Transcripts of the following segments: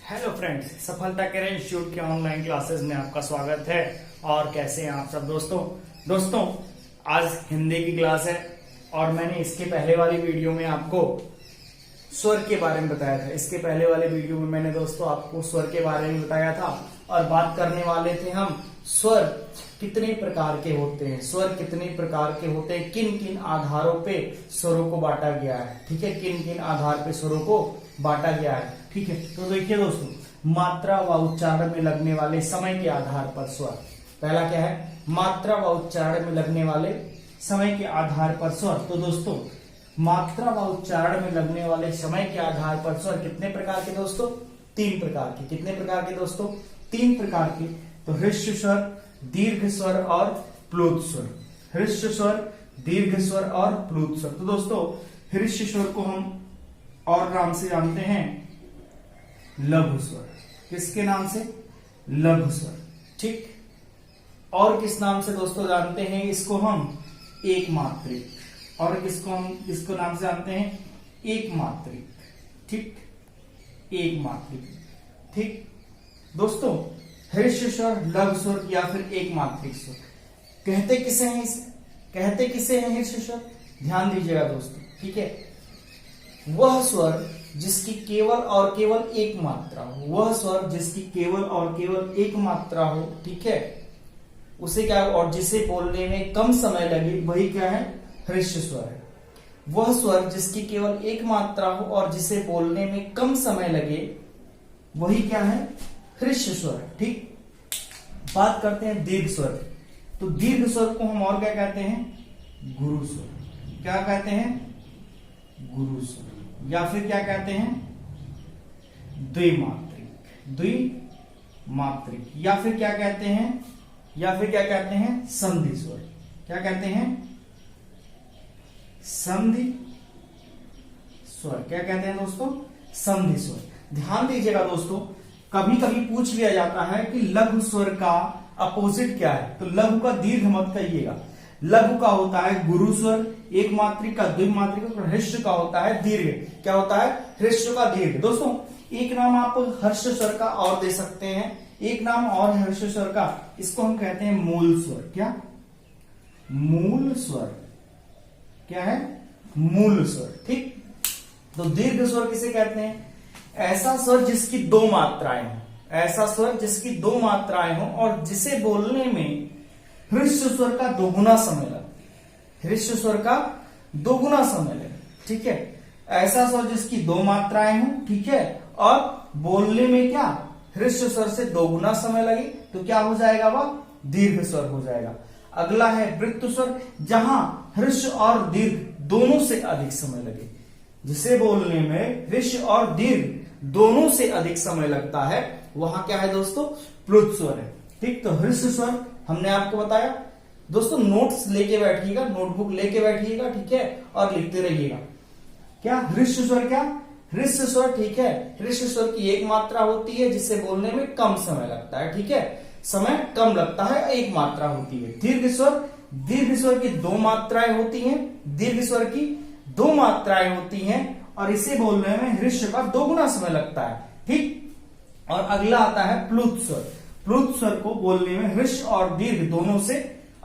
Hello friends, सफलता करें institute के ऑनलाइन क्लासेस में आपका स्वागत है। और कैसे हैं आप सब दोस्तों आज हिंदी की क्लास है और मैंने इसके पहले वाली वीडियो में आपको स्वर के बारे में बताया था। इसके पहले वाले वीडियो में मैंने दोस्तों आपको स्वर के बारे में बताया था और बात करने वाले थे हम स्वर कितने प्रकार के होते हैं, स्वर कितने प्रकार के होते हैं, किन किन आधारों पे स्वरों को बांटा गया है। ठीक है, किन किन आधार पे स्वरों को बांटा गया है। ठीक है, तो देखिए दोस्तों, मात्रा व उच्चारण में लगने वाले समय के आधार पर स्वर। पहला क्या है? मात्रा व उच्चारण में लगने वाले समय के आधार पर स्वर। तो दोस्तों, मात्रा व उच्चारण में लगने वाले समय के आधार पर स्वर कितने प्रकार के दोस्तों? 3 प्रकार के। कितने प्रकार के दोस्तों? 3 प्रकार के। तो ह्रस्व स्वर, दीर्घ स्वर और प्लुत स्वर। ह्रस्व स्वर, दीर्घ स्वर और प्लुत स्वर। तो दोस्तों, ह्रस्व स्वर को हम और नाम से जानते हैं लघु स्वर। किसके नाम से? लघु स्वर। ठीक, और किस नाम से दोस्तों जानते हैं इसको? हम एक मात्रिक। और किसको नाम से जानते हैं? एक मात्रिक। ठीक, एक मात्रिक। ठीक दोस्तों, ह्रस्व स्वर, लघु स्वर या फिर एक मात्रिक स्वर कहते किसे हैं? इसे कहते किसे हैं ह्रस्व स्वर? ध्यान दीजिएगा दोस्तों। ठीक है, वह स्वर जिसकी केवल और केवल एक मात्रा हो, वह स्वर जिसकी केवल और केवल एक मात्रा हो। ठीक है, उसे क्या, और जिसे बोलने में कम समय लगे, वही क्या है? ह्रस्व स्वर है। वह स्वर जिसकी केवल एक मात्रा हो और जिसे बोलने में कम समय लगे, वही क्या है? ह्रस्व स्वर है। ठीक, बात करते हैं दीर्घ स्वर। तो दीर्घ स्वर को हम और क्या कहते हैं? गुरु स्वर। क्या कहते हैं? गुरु स्वर। या फिर क्या कहते हैं? द्विमात्रिक। द्विमात्रिक। या फिर क्या कहते हैं? या फिर क्या कहते हैं? संधि स्वर। क्या कहते हैं? संधि स्वर। क्या कहते हैं दोस्तों? संधि स्वर। ध्यान दीजिएगा दोस्तों, कभी कभी पूछ लिया जाता है कि लघु स्वर का अपोजिट क्या है। तो लघु का दीर्घ मत कहिएगा। लघु का होता है गुरु स्वर, एक मात्रिक का द्विमात्रिक, और ह्रस्व का होता है दीर्घ। क्या होता है? ह्रस्व का दीर्घ। दोस्तों, एक नाम आप ह्रस्व स्वर का और दे सकते हैं, एक नाम और ह्रस्व स्वर का, इसको हम कहते हैं मूल स्वर। क्या? मूल स्वर। क्या है? मूल स्वर। ठीक, तो दीर्घ स्वर किसे कहते हैं? ऐसा स्वर जिसकी 2 मात्राएं हो, ऐसा स्वर जिसकी 2 मात्राएं हो और जिसे बोलने में ह्रस्व स्वर का 2 गुना समय लगे। ह्रस्व स्वर का 2 गुना समय लगे। ठीक है, ऐसा स्वर जिसकी 2 मात्राएं हो, ठीक है, और बोलने में क्या? ह्रस्व स्वर से 2 गुना समय लगे, तो क्या हो जाएगा? वह दीर्घ स्वर हो जाएगा। अगला है वृत्त स्वर, जहां ह्रस्व और दीर्घ दोनों से अधिक समय लगे। जिसे बोलने में ह्रस्व और दीर्घ दोनों से अधिक समय लगता है, वहां क्या है दोस्तों? प्लुत स्वर है। ठीक, तो ह्रस्व स्वर हमने आपको बताया। दोस्तों, नोट्स लेके बैठिएगा, नोटबुक लेके बैठिएगा, ठीक है, और लिखते रहिएगा। क्या? ह्रस्व स्वर। क्या? ह्रस्व स्वर। ठीक है, ह्रस्व स्वर की एक मात्रा होती है जिसे बोलने में कम समय लगता है। ठीक है, समय कम लगता है, एक मात्रा होती है। दीर्घ स्वर, दीर्घ स्वर की 2 मात्राएं होती हैं। दीर्घ स्वर की 2 मात्राएं होती हैं और इसे बोलने में ह्रस्व का 2 गुना समय लगता है। ठीक, और अगला आता है प्लुत स्वर। प्लुत स्वर को बोलने में ह्रस्व और दीर्घ दोनों से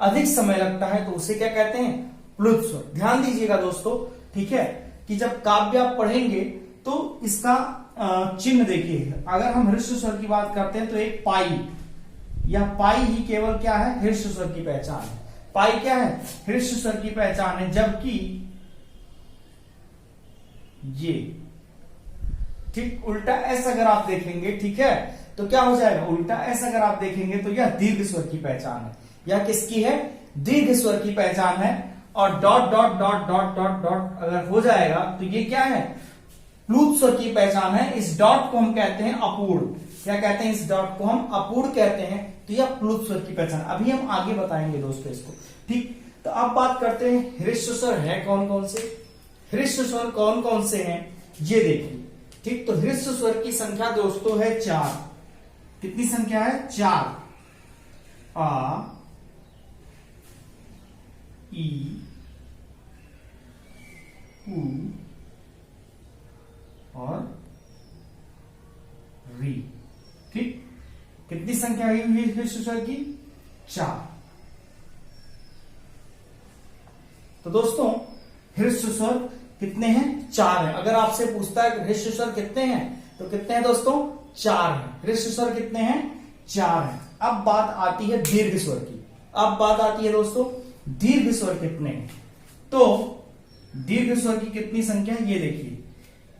अधिक समय लगता है, तो उसे क्या कहते हैं? प्लुत स्वर। ध्यान दीजिएगा दोस्तों, ठीक है, कि जब काव्य आप पढ़ेंगे तो इसका चिन्ह देखिए। अगर हम ह्रस्व स्वर की बात करते हैं तो एक पाई, या पाई ही केवल क्या है? ह्रस्व स्वर की पहचान है। पाई क्या है? ह्रस्व स्वर की पहचान है। जबकि ये, ठीक, उल्टा एस अगर आप देखेंगे, ठीक है, तो क्या हो जाएगा? उल्टा एस अगर आप देखेंगे तो यह दीर्घ स्वर की पहचान है। यह किसकी है? दीर्घ स्वर की पहचान है। और dot dot dot dot dot dot अगर हो जाएगा तो ये क्या है? प्लुत स्वर की पहचान है। इस डॉट को हम कहते हैं अपूर्ण। क्या कहते हैं? इस डॉट को हम अपूर्ण कहते हैं। तो यह प्लुत स्वर की पहचान। अभी हम आगे बताएंगे दोस्तों इसको। ठीक, तो अब बात करते हैं ह्रस्व स्वर है कौन कौन से। ह्रस्व स्वर कौन कौन से हैं ये देखिए। ठीक, तो ह्रस्व स्वर की संख्या दोस्तों है 4। कितनी संख्या है? 4। आ, ई, उ और री। ठीक, कितनी संख्या आई हुई है ह्रस्व स्वर की? 4। तो दोस्तों ह्रस्व स्वर कितने हैं? 4 हैं। अगर आपसे पूछता है कि ह्रस्व स्वर कितने हैं, तो कितने हैं दोस्तों? 4 हैं। ह्रस्व स्वर कितने हैं? 4 हैं। अब बात आती है दीर्घ स्वर की। अब बात आती है दोस्तों दीर्घ स्वर कितने हैं। तो दीर्घ स्वर की कितनी संख्या है ये देखिए,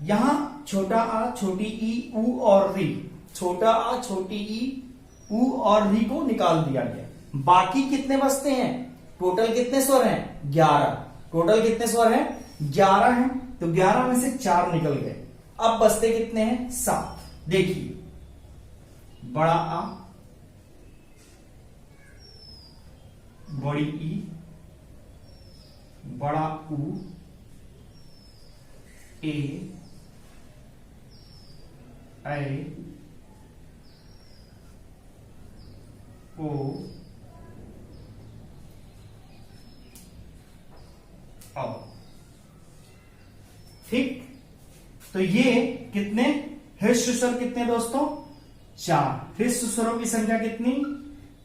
यहां छोटा आ, छोटी ई, ऊ और री, छोटा आ, छोटी ई, ऊ और री को निकाल दिया गया। बाकी कितने बचते हैं? टोटल कितने स्वर हैं? 11। टोटल कितने स्वर हैं? 11 हैं। तो 11 में से 4 निकल गए। अब बचते कितने हैं? 7। देखिए, बड़ा आ, बड़ी ई, बड़ा ऊ, ए, ऐ, ओ, औ। ठीक, तो ये कितने ह्रस्व स्वर कितने दोस्तों? 4। ह्रस्व स्वरों की संख्या कितनी?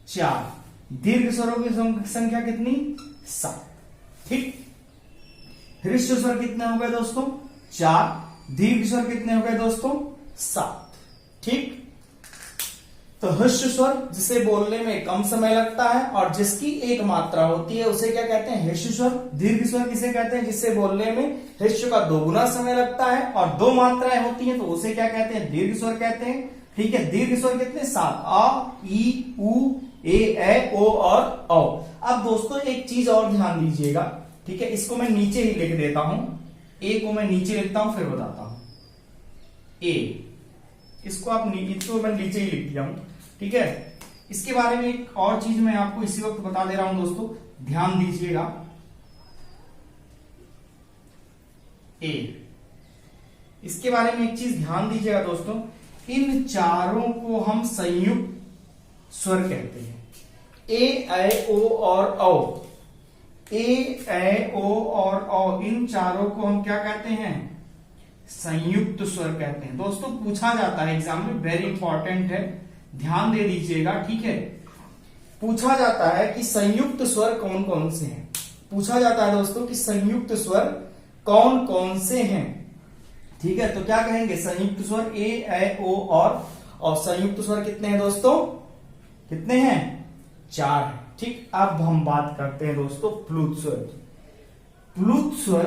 4। दीर्घ स्वरों की संख्या कितनी? 7। ठीक, ह्रस्व स्वर कितने हो गए दोस्तों? 4। दीर्घ स्वर कितने हो गए दोस्तों? 7। ठीक, तो ह्रस्व स्वर जिसे बोलने में कम समय लगता है और जिसकी एक मात्रा होती है उसे क्या कहते हैं? ह्रस्व स्वर। दीर्घ स्वर किसे कहते हैं? जिससे बोलने में ह्रस्व का 2 गुना समय लगता है और 2 मात्राएं होती हैं, तो उसे क्या कहते हैं? दीर्घ स्वर कहते हैं। ठीक है, दीर्घ स्वर कितने? 7। आ, ई, ऊ, ए, ऐ, ओ और औ। अब दोस्तों एक चीज और ध्यान दीजिएगा। ठीक है, इसको मैं नीचे ही लिख देता हूं। ए को मैं नीचे लिखता हूं, फिर बताता हूं। ए, इसको मैं नीचे ही लिख दिया हूं। ठीक है, इसके बारे में एक और चीज मैं आपको इसी वक्त बता दे रहा हूं दोस्तों, ध्यान दीजिएगा। ए, इसके बारे में एक चीज ध्यान दीजिएगा दोस्तों, इन चारों को हम संयुक्त स्वर कहते हैं। ए, ऐ, ओ और औ। ए, ऐ, ओ और औ, इन चारों को हम क्या कहते हैं? संयुक्त स्वर कहते हैं। दोस्तों पूछा जाता है एग्जाम में, वेरी इंपॉर्टेंट है, ध्यान दे दीजिएगा। ठीक है, पूछा जाता है कि संयुक्त स्वर कौन कौन से हैं। पूछा जाता है दोस्तों कि संयुक्त स्वर कौन कौन से हैं। ठीक है, तो क्या कहेंगे? संयुक्त स्वर ए, ऐ, ओ और संयुक्त स्वर कितने हैं दोस्तों? कितने हैं? 4 हैं। ठीक, अब हम बात करते हैं दोस्तों प्लुत स्वर की। प्लुत स्वर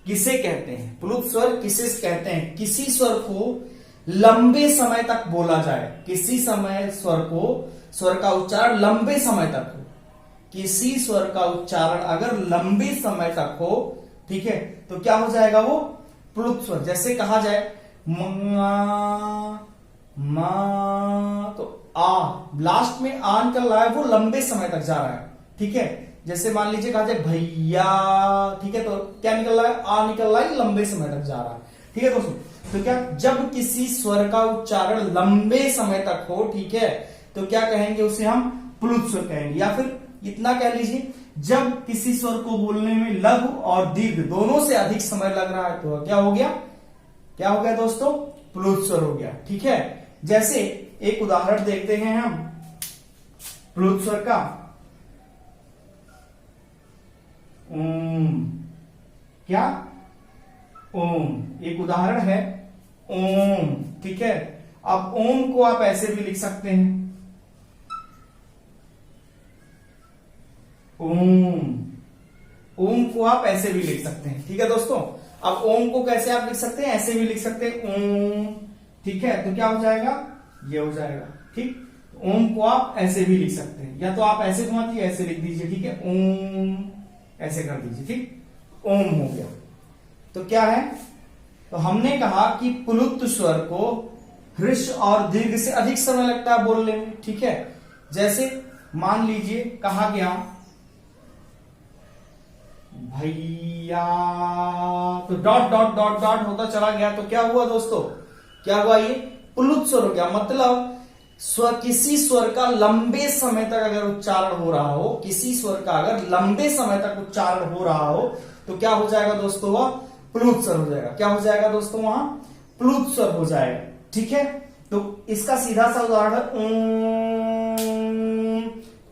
किसे कहते हैं? प्लुत स्वर किसे कहते हैं? किसी स्वर को लंबे समय तक बोला जाए, किसी समय स्वर का उच्चारण लंबे समय तक हो। किसी स्वर का उच्चारण अगर लंबे समय तक हो, ठीक है, तो क्या हो जाएगा? वो प्लुत स्वर। जैसे कहा जाए मा, तो आ, लास्ट में आ निकल रहा है, वो लंबे समय तक जा रहा है। ठीक है, जैसे मान लीजिए कहा जाए भैया, ठीक है, तो क्या निकल रहा है? आ निकल रहा है, लंबे समय तक जा रहा है। ठीक है दोस्तों, तो क्या, जब किसी स्वर का उच्चारण लंबे समय तक हो, ठीक है, तो क्या कहेंगे? उसे हम प्लुत स्वर कहेंगे। या फिर इतना कह लीजिए, जब किसी स्वर को बोलने में लघु और दीर्घ दोनों से अधिक समय लग रहा है, तो क्या हो गया? क्या हो गया दोस्तों? प्लुत स्वर हो गया। ठीक है, जैसे एक उदाहरण देखते हैं हम प्लुत स्वर का। ओम, क्या? ओम, एक उदाहरण है ओम। ठीक है, अब ओम को आप ऐसे भी लिख सकते हैं, ओम। ओम को आप ऐसे भी लिख सकते हैं। ठीक है दोस्तों, अब ओम को कैसे आप लिख सकते हैं? ऐसे भी लिख सकते हैं, ओम। ठीक है, तो क्या हो जाएगा? ये हो जाएगा। ठीक, ओम को आप ऐसे भी लिख सकते हैं, या तो आप ऐसे घुमा दीजिए, ऐसे लिख दीजिए। ठीक है, ओम ऐसे कर दीजिए। ठीक, ओम हो गया। तो क्या है? तो हमने कहा कि प्लुत स्वर को ह्रस्व और दीर्घ से अधिक समय लगता है बोलने में। ठीक है, जैसे मान लीजिए कहा गया भैया, तो डॉट डॉट डॉट डॉट होता चला गया, तो क्या हुआ दोस्तों? क्या हुआ? ये प्लुत स्वर हो गया। मतलब किसी स्वर का लंबे समय तक अगर उच्चारण हो रहा हो, किसी स्वर का अगर लंबे समय तक उच्चारण हो रहा हो, तो क्या हो जाएगा दोस्तों? वह प्लुत स्वर हो जाएगा। क्या हो जाएगा दोस्तों? वहां प्लुत स्वर हो जाएगा। ठीक है, तो इसका सीधा सा उदाहरण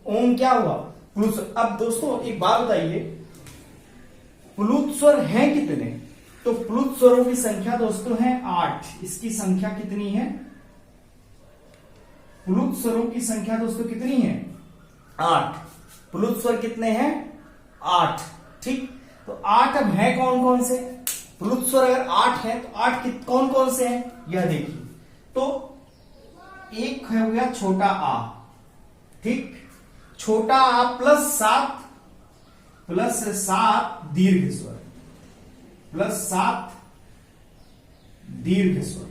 ओम क्या हुआ? प्लुत स्वर। अब दोस्तों एक बात बताइए, प्लुत स्वर हैं कितने? तो प्लुत स्वरों की संख्या दोस्तों है 8। इसकी संख्या कितनी है? प्लुत स्वरों की संख्या दोस्तों कितनी है? 8। प्लुत स्वर कितने हैं? 8। ठीक, तो 8 अब है कौन कौन से? प्लुत स्वर अगर 8 है तो 8 कौन कौन से हैं? यह देखिए, तो एक हो गया छोटा आ, ठीक, छोटा आ प्लस 7 दीर्घ स्वर, प्लस 7 दीर्घ स्वर,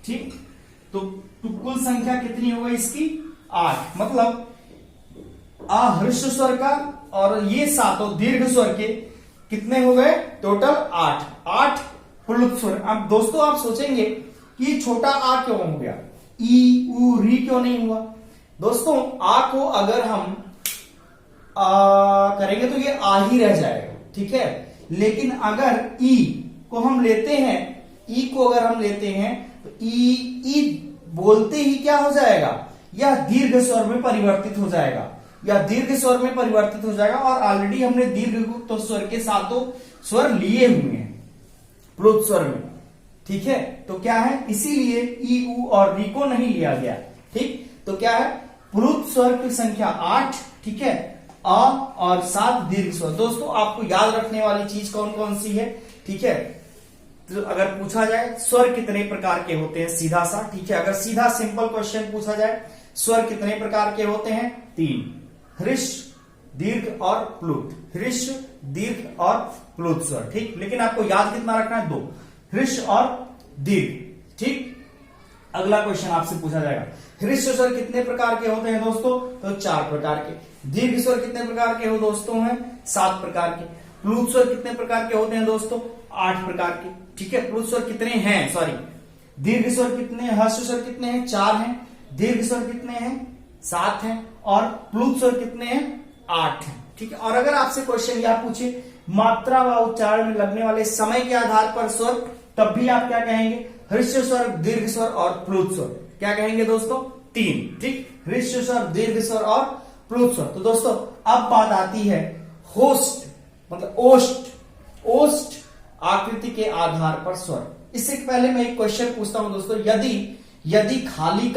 ठीक। तो कुल संख्या कितनी हो गई इसकी? 8। मतलब आ ह्रस्व स्वर का और ये 7 दीर्घ स्वर के कितने हो गए? टोटल 8 प्लुत स्वर। अब दोस्तों आप सोचेंगे कि छोटा आ क्यों हो गया, ई उ री क्यों नहीं हुआ? दोस्तों आ को अगर हम करेंगे तो ये आ ही रह जाएगा, ठीक है। लेकिन अगर ई को हम लेते हैं, ई को अगर हम लेते हैं तो ई बोलते ही क्या हो जाएगा? यह दीर्घ स्वर में परिवर्तित हो जाएगा, या दीर्घ स्वर में परिवर्तित हो जाएगा। और ऑलरेडी हमने दीर्घ तो स्वर के 7 स्वर लिए हुए हैं प्लुत स्वर में, ठीक है। तो क्या है, इसीलिए ई उ और री को नहीं लिया गया, ठीक। तो क्या है, प्लुत स्वर की संख्या 8, ठीक है, अ और 7 दीर्घ स्वर। दोस्तों आपको याद रखने वाली चीज कौन कौन सी है, ठीक है। तो अगर पूछा जाए स्वर कितने प्रकार के होते हैं, सीधा सा, ठीक है, अगर सीधा सिंपल क्वेश्चन पूछा जाए स्वर कितने प्रकार के होते हैं? 3, ह्रस्व, दीर्घ और प्लुत, ह्रस्व, दीर्घ और प्लुत स्वर, ठीक। लेकिन आपको याद कितना रखना है? 2, ह्रस्व और दीर्घ, ठीक। अगला क्वेश्चन आपसे पूछा जाएगा, ह्रस्व स्वर कितने प्रकार के होते हैं दोस्तों? तो 4 प्रकार के। दीर्घ स्वर कितने प्रकार के हो दोस्तों? हैं 7 प्रकार के। प्लुत स्वर कितने प्रकार के होते हैं दोस्तों? 8 प्रकार के, ठीक है। प्लुत स्वर कितने हैं, सॉरी, दीर्घ स्वर कितने, ह्रस्व स्वर कितने हैं? 4 हैं। दीर्घ स्वर कितने हैं? 7 हैं। और प्लुत स्वर कितने हैं? 8 हैं, ठीक है। और अगर आपसे क्वेश्चन यह पूछे मात्रा व उच्चारण में लगने वाले समय के आधार पर स्वर, तब भी आप क्या कहेंगे? ह्रस्व स्वर, दीर्घ स्वर और प्लुत स्वर। क्या कहेंगे दोस्तों? 3, ठीक, ह्रस्व स्वर, दीर्घ स्वर और प्लुत स्वर। तो दोस्तों अब बात आती है होस्ट, मतलब ओष्ठ आकृति के आधार पर स्वर। इससे पहले मैं एक क्वेश्चन पूछता हूं दोस्तों, यदि खाली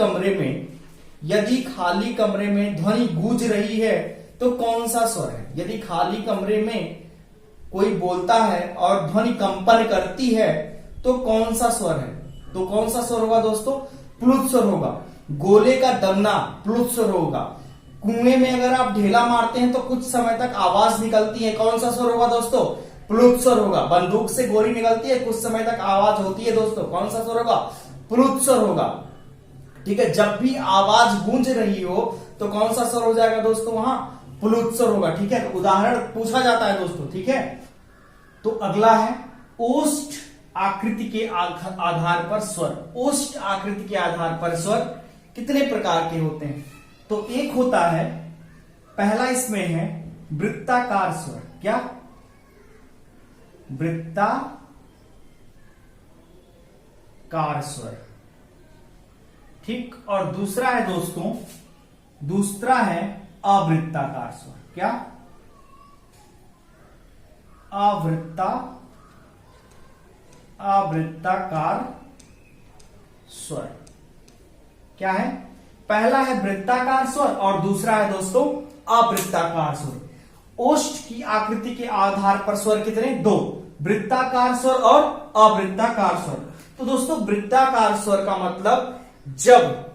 कमरे में ध्वनि गूंज रही है तो कौन सा स्वर है? यदि खाली कमरे में कोई बोलता है और ध्वनि कंपन करती है तो कौन सा स्वर है? तो कौन सा स्वर होगा दोस्तों? प्लुत स्वर होगा। गोले का दमना प्लुत स्वर होगा। कुएं में अगर आप ढेला मारते हैं तो कुछ समय तक आवाज निकलती है, कौन सा स्वर होगा दोस्तों? प्लुत स्वर होगा। बंदूक से गोली निकलती है, कुछ समय तक आवाज होती है दोस्तों, कौन सा स्वर होगा? प्लुत स्वर होगा, ठीक है। जब भी आवाज गूंज रही हो तो कौन सा स्वर हो जाएगा दोस्तों? वहां प्लुत स्वर होगा, ठीक है। तो उदाहरण पूछा जाता है दोस्तों, ठीक है। तो अगला है ओष्ठ आकृति के आधार पर स्वर। ओष्ठ आकृति के आधार पर स्वर कितने प्रकार के होते हैं? तो एक होता है, पहला इसमें है वृत्ताकार स्वर। क्या? वृत्ताकार स्वर, ठीक। और दूसरा है दोस्तों, दूसरा है अवृत्ताकार स्वर। क्या? अवृत्ताकार स्वर क्या है? पहला है वृत्ताकार स्वर और दूसरा है दोस्तों अवृत्ताकार स्वर। ओष्ठ की आकृति के आधार पर स्वर कितने? 2, वृत्ताकार स्वर और अवृत्ताकार स्वर। तो दोस्तों वृत्ताकार स्वर का मतलब जब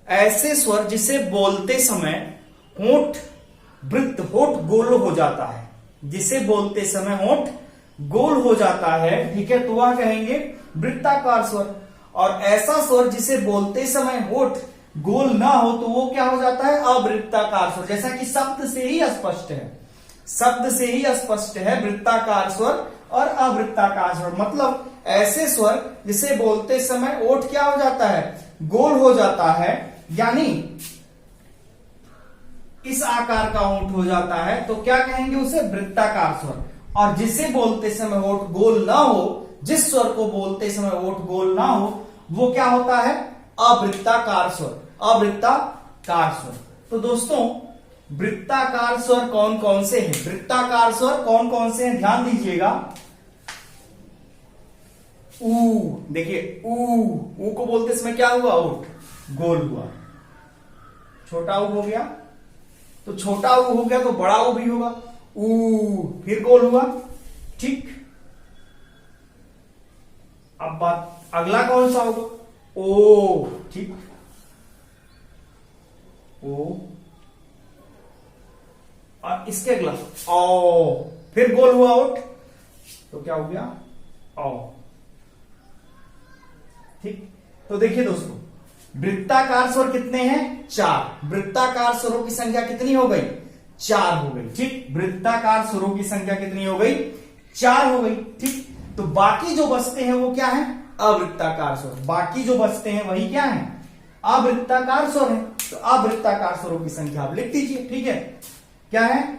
ऐसे स्वर जिसे बोलते समय होठ गोल हो जाता है, जिसे बोलते समय होठ गोल हो जाता है, ठीक है, तो वह कहेंगे वृत्ताकार स्वर। और ऐसा स्वर जिसे बोलते समय होठ गोल ना हो तो वो क्या हो जाता है? अवृत्ताकार स्वर। जैसा कि शब्द से ही स्पष्ट है वृत्ताकार स्वर और अवृत्ताकार स्वर। मतलब ऐसे स्वर जिसे बोलते समय ओठ क्या हो जाता है? गोल हो जाता है, यानी इस आकार का ओठ हो जाता है, तो क्या कहेंगे उसे? वृत्ताकार स्वर। और जिसे बोलते समय ओठ गोल ना हो जिस स्वर को बोलते समय ओठ गोल ना हो वो क्या होता है? अवृत्ताकार स्वर। अवृत्ताकार स्वर। तो दोस्तों वृत्ताकार स्वर कौन कौन से हैं? वृत्ताकार स्वर कौन कौन से हैं ध्यान दीजिएगा। ऊ, देखिए ऊ को बोलते समय क्या हुआ? ओठ गोल हुआ। छोटा ऊ हो गया तो छोटा ऊ हो गया तो बड़ा ऊ भी होगा। ऊ फिर गोल हुआ। ठीक, अब बात अगला कौन सा होगा? ओ। ठीक, ओ और इसके अगला ओ, फिर गोल हुआ ओठ तो क्या हो गया? ओ। ठीक, तो देखिए दोस्तों वृत्ताकार स्वर कितने हैं? 4। वृत्ताकार स्वरों की संख्या कितनी हो गई? 4 हो गई। ठीक, वृत्ताकार स्वरों की संख्या कितनी हो गई? 4 हो गई। ठीक, तो बाकी जो बचते हैं वो क्या है? अवृत्ताकार स्वर। बाकी जो बचते हैं वही क्या है? अवृत्ताकार स्वर है। तो अवृत्ताकार स्वरों की संख्या आप लिख दीजिए। ठीक है, क्या है?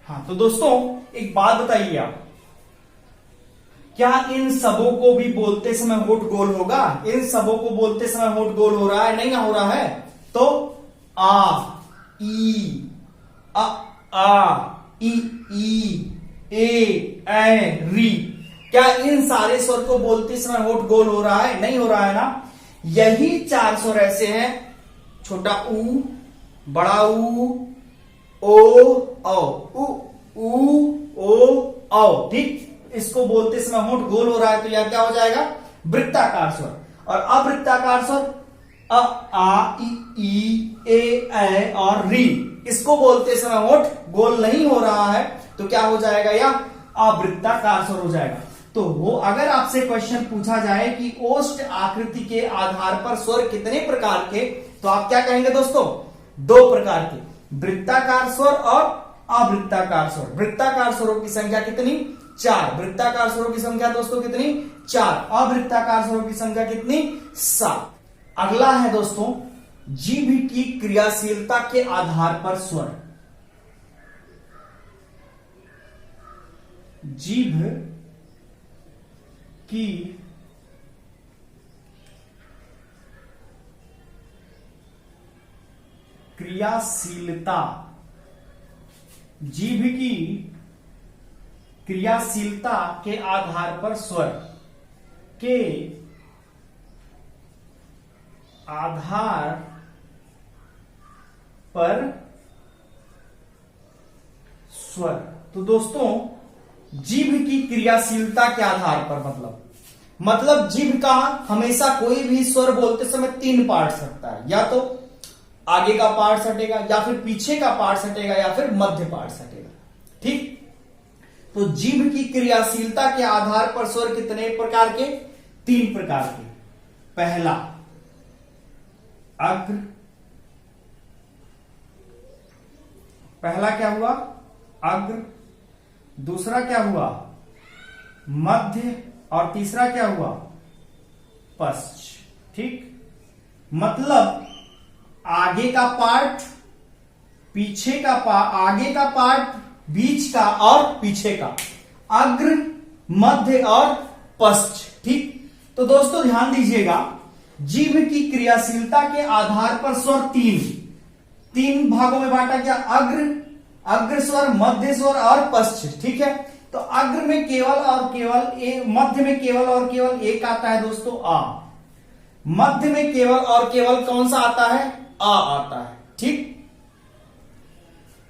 हाँ, तो दोस्तों एक बात बताइए आप, क्या इन सबों को भी बोलते समय होठ गोल होगा? इन सबों को बोलते समय होठ गोल हो रहा है? नहीं ना हो रहा है। तो आ, ई, ई, ए, री, क्या इन सारे स्वर को बोलते समय होठ गोल हो रहा है? नहीं हो रहा है ना। यही 4 स्वर ऐसे हैं, छोटा ऊ, बड़ा ऊ, ओ, ओ। ठीक, इसको बोलते समय होठ गोल हो रहा है तो यह क्या हो जाएगा? वृत्ताकार स्वर। और अवृत्ताकार स्वर अ, आ, ई, ए और री, इसको बोलते समय होठ गोल नहीं हो रहा है तो क्या हो जाएगा? या अवृत्ताकार स्वर हो जाएगा। तो वो अगर आपसे क्वेश्चन पूछा जाए कि ओष्ठ आकृति के आधार पर स्वर कितने प्रकार के, तो आप क्या कहेंगे दोस्तों? 2 प्रकार के, वृत्ताकार स्वर और अवृत्ताकार स्वर। वृत्ताकार स्वरों की संख्या कितनी? 4। वृत्ताकार स्वरों की संख्या दोस्तों कितनी? 4। अवृत्ताकार स्वरों की संख्या कितनी? 7। अगला है दोस्तों जीभ की क्रियाशीलता के आधार पर स्वर। जीभ की क्रियाशीलता, जीभ की क्रियाशीलता के आधार पर स्वर के आधार पर स्वर। तो दोस्तों जीभ की क्रियाशीलता के आधार पर मतलब जीभ का हमेशा कोई भी स्वर बोलते समय 3 पार्ट सकता है, या तो आगे का पार्ट सटेगा, या फिर पीछे का पार्ट सटेगा, या फिर मध्य पार्ट सटेगा। ठीक, तो जीभ की क्रियाशीलता के आधार पर स्वर कितने प्रकार के? 3 प्रकार के। पहला अग्र, पहला क्या हुआ? अग्र। दूसरा क्या हुआ? मध्य। और तीसरा क्या हुआ? पश्च। ठीक, मतलब आगे का पार्ट, पीछे का पार्ट, आगे का पार्ट, बीच का और पीछे का, अग्र, मध्य और पश्च। ठीक, तो दोस्तों ध्यान दीजिएगा, जीभ की क्रियाशीलता के आधार पर स्वर 3 भागों में बांटा गया। अग्र स्वर, मध्य स्वर और पश्च। ठीक है, तो अग्र में केवल और केवल मध्य में केवल और केवल एक आता है दोस्तों, आ। मध्य में केवल और केवल कौन सा आता है? आ आता है। ठीक,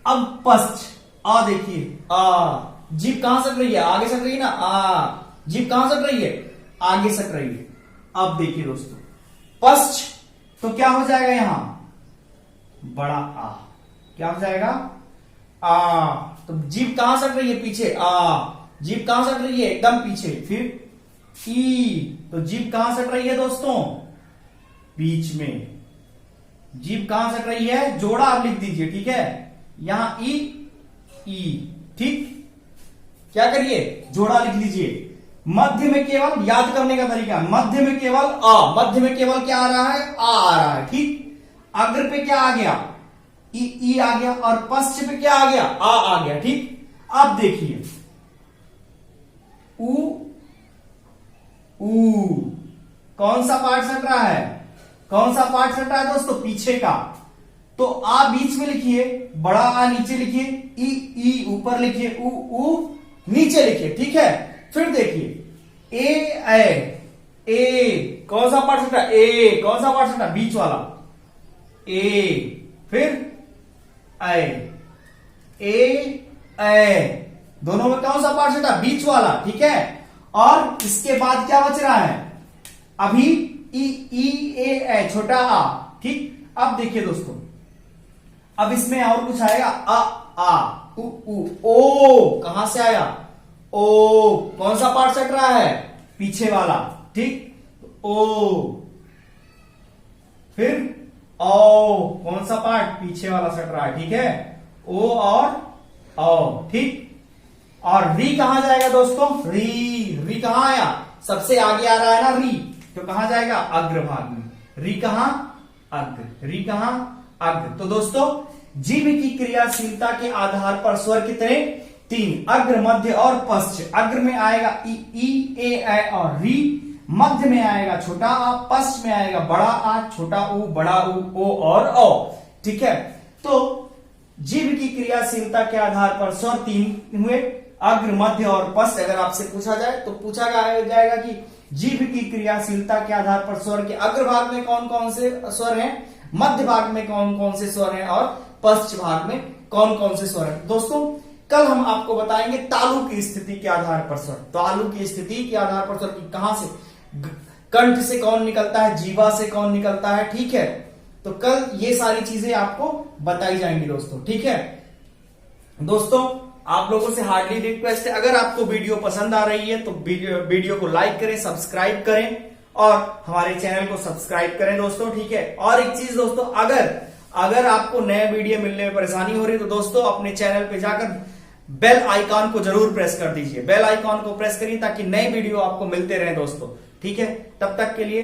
अब पश्च, आ देखिए, आ, जीभ कहां सट रही है? आगे सट रही है ना, आ, जीभ कहां सट रही है? आगे सट रही है। अब देखिए दोस्तों पश्च, तो क्या हो जाएगा? यहां बड़ा आ, क्या हो जाएगा? आ। तो जीभ कहां सट रही है? पीछे। आ, जीभ कहां सट रही है? एकदम पीछे। फिर ई, तो जीभ कहां सट रही है दोस्तों? बीच में। जीभ कहां सट रही है, जोड़ा आप लिख दीजिए, ठीक है, यहां ई ई, ठीक, क्या करिए, जोड़ा लिख लीजिए। मध्य में केवल याद करने का तरीका, मध्य में केवल अ, मध्य में केवल क्या आ रहा है, आ रहा है, ठीक। अग्र पे क्या आ गया, ई आ गया, और पश्च पे क्या आ गया, आ गया, ठीक। अब देखिए ऊ कौन सा पार्ट सट रहा है, कौन सा पार्ट सट रहा है दोस्तों, पीछे का। तो आ बीच में लिखिए, बड़ा आ नीचे लिखिए, ई ऊपर लिखिए, ऊ नीचे लिखिए, ठीक है। फिर देखिए ए कौन सा पार्ट सटा, ए कौन सा पार्ट सटा, बीच वाला, ए, फिर ए दोनों में कौन सा पार्ट सटा, बीच वाला, ठीक है। और इसके बाद क्या बच रहा है, अभी ई ए छोटा आ, ठीक। अब देखिए दोस्तों, अब इसमें और कुछ आएगा, आ उ ओ कहां से आया, ओ कौन सा पार्ट सट रहा है, पीछे वाला, ठीक। ओ, फिर ओ कौन सा पार्ट, पीछे वाला सट रहा है, ठीक है, ओ और ओ, ठीक। और री कहां जाएगा दोस्तों, री कहां आया, सबसे आगे आ रहा है ना री, तो कहां जाएगा, अग्रभाग में। री कहां, अग्र, री कहां, अग्र। तो दोस्तों जीभ की क्रियाशीलता के आधार पर स्वर कितने, 3, अग्र, मध्य और पश्च। अग्र में आएगा ई ए और री, मध्य में आएगा छोटा आ, पश्च में आएगा बड़ा आ, छोटा ऊ, बड़ा ऊ, ओ और ओ, ठीक है। तो जीभ की क्रियाशीलता के आधार पर स्वर 3 हुए, अग्र, मध्य और पश्च। अगर आपसे पूछा जाए तो पूछा जाएगा कि जीभ की क्रियाशीलता के आधार पर स्वर के अग्र भाग में कौन कौन से स्वर हैं, मध्य भाग में कौन कौन से स्वर हैं और पश्च भाग में कौन कौन से स्वर हैं। दोस्तों कल हम आपको बताएंगे तालु की स्थिति के आधार पर स्वर, तालु की स्थिति के आधार पर स्वर की कहां से, कंठ से कौन निकलता है, जीवा से कौन निकलता है, ठीक है। तो कल ये सारी चीजें आपको बताई जाएंगी दोस्तों, ठीक है। दोस्तों आप लोगों से हार्डली रिक्वेस्ट है, अगर आपको वीडियो पसंद आ रही है तो वीडियो को लाइक करें, सब्सक्राइब करें और हमारे चैनल को सब्सक्राइब करें दोस्तों, ठीक है। और एक चीज दोस्तों, अगर आपको नए वीडियो मिलने में परेशानी हो रही है तो दोस्तों अपने चैनल पे जाकर बेल आइकॉन को जरूर प्रेस कर दीजिए, बेल आइकॉन को प्रेस करिए ताकि नए वीडियो आपको मिलते रहे दोस्तों, ठीक है। तब तक के लिए